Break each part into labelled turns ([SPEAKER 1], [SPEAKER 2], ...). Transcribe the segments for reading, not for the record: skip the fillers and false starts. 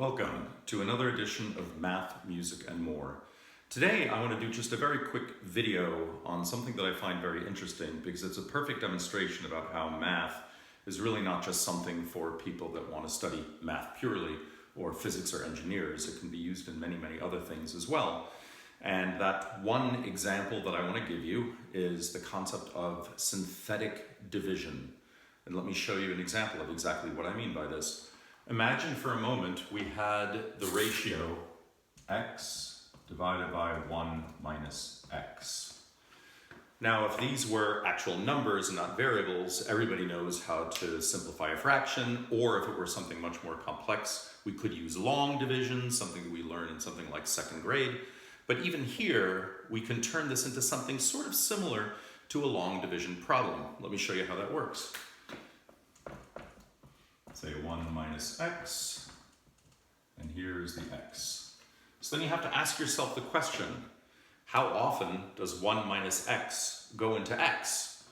[SPEAKER 1] Welcome to another edition of Math, Music, and More. Today I want to do just a very quick video on something that I find very interesting because it's a perfect demonstration about how math is really not just something for people that want to study math purely or physics or engineers. It can be used in many other things as well. And that one example that I want to give you is the concept of synthetic division. And let me show you an example of exactly what I mean by this. Imagine for a moment we had the ratio x divided by 1 minus x. Now, if these were actual numbers and not variables, everybody knows how to simplify a fraction, or if it were something much more complex, we could use long division, something that we learn in something like second grade. But even here, we can turn this into something sort of similar to a long division problem. Let me show you how that works. Say 1 minus x, and here's the x. So then you have to ask yourself the question, how often does 1 minus x go into x?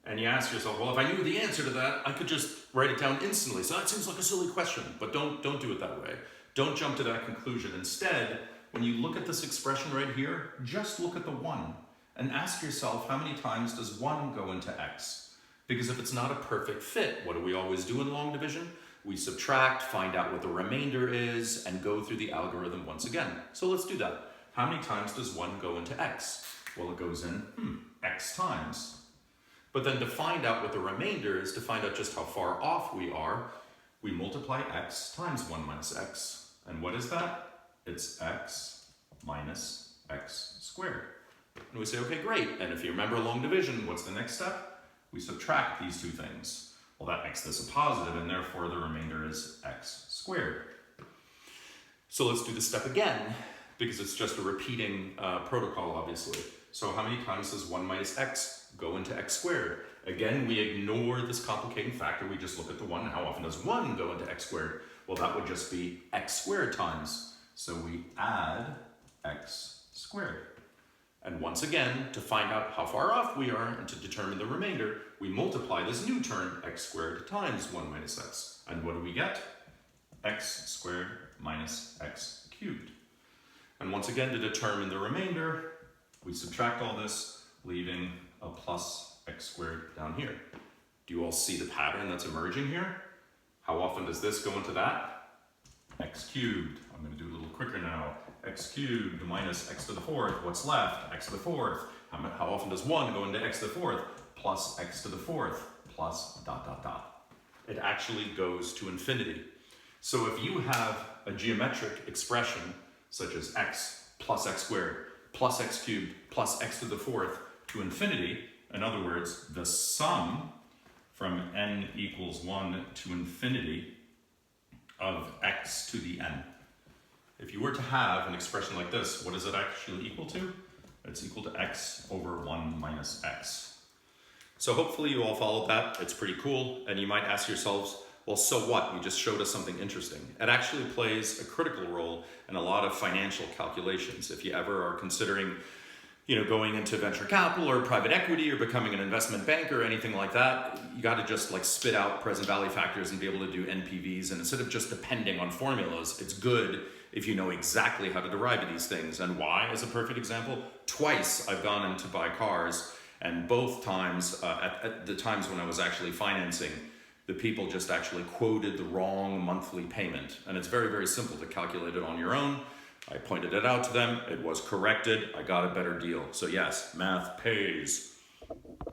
[SPEAKER 1] And you ask yourself, well, if I knew the answer to that, I could just write it down instantly. So that seems like a silly question, but don't do it that way. Don't jump to that conclusion. Instead, when you look at this expression right here, just look at the 1 and ask yourself, how many times does 1 go into x? Because if it's not a perfect fit, what do we always do in long division? We subtract, find out what the remainder is, and go through the algorithm once again. So let's do that. How many times does 1 go into x? Well, it goes in x times. But then to find out what the remainder is, to find out just how far off we are, we multiply x times 1 minus x. And what is that? It's x minus x squared. And we say, okay, great. And if you remember long division, what's the next step? We subtract these two things. Well, that makes this a positive, and therefore the remainder is x squared. So let's do this step again, because it's just a repeating protocol, obviously. So how many times does 1 minus x go into x squared? Again, we ignore this complicating factor. We just look at the 1. How often does 1 go into x squared? Well, that would just be x squared times. So we add x squared. And once again, to find out how far off we are and to determine the remainder, we multiply this new term, x squared times 1 minus x. And what do we get? X squared minus x cubed. And once again, to determine the remainder, we subtract all this, leaving a plus x squared down here. Do you all see the pattern that's emerging here? How often does this go into that? X cubed. I'm going to do a little quicker now. X cubed minus x to the fourth. What's left? X to the fourth. How often does 1 go into x to the fourth? Plus x to the fourth plus ... It actually goes to infinity. So if you have a geometric expression such as x plus x squared plus x cubed plus x to the fourth to infinity, in other words, the sum from n equals 1 to infinity of x to the n. If you were to have an expression like this, what is it actually equal to? It's equal to x over 1 minus x. So hopefully you all followed that. It's pretty cool. And you might ask yourselves, well, so what? You just showed us something interesting. It actually plays a critical role in a lot of financial calculations. If you ever are considering going into venture capital or private equity or becoming an investment banker or anything like that, you got to just spit out present value factors and be able to do NPVs. And instead of just depending on formulas, it's good if you know exactly how to derive these things. And why, as a perfect example, twice I've gone in to buy cars, and both times, at the times when I was actually financing, the people just actually quoted the wrong monthly payment. And it's very simple to calculate it on your own. I pointed it out to them, it was corrected, I got a better deal. So yes, math pays.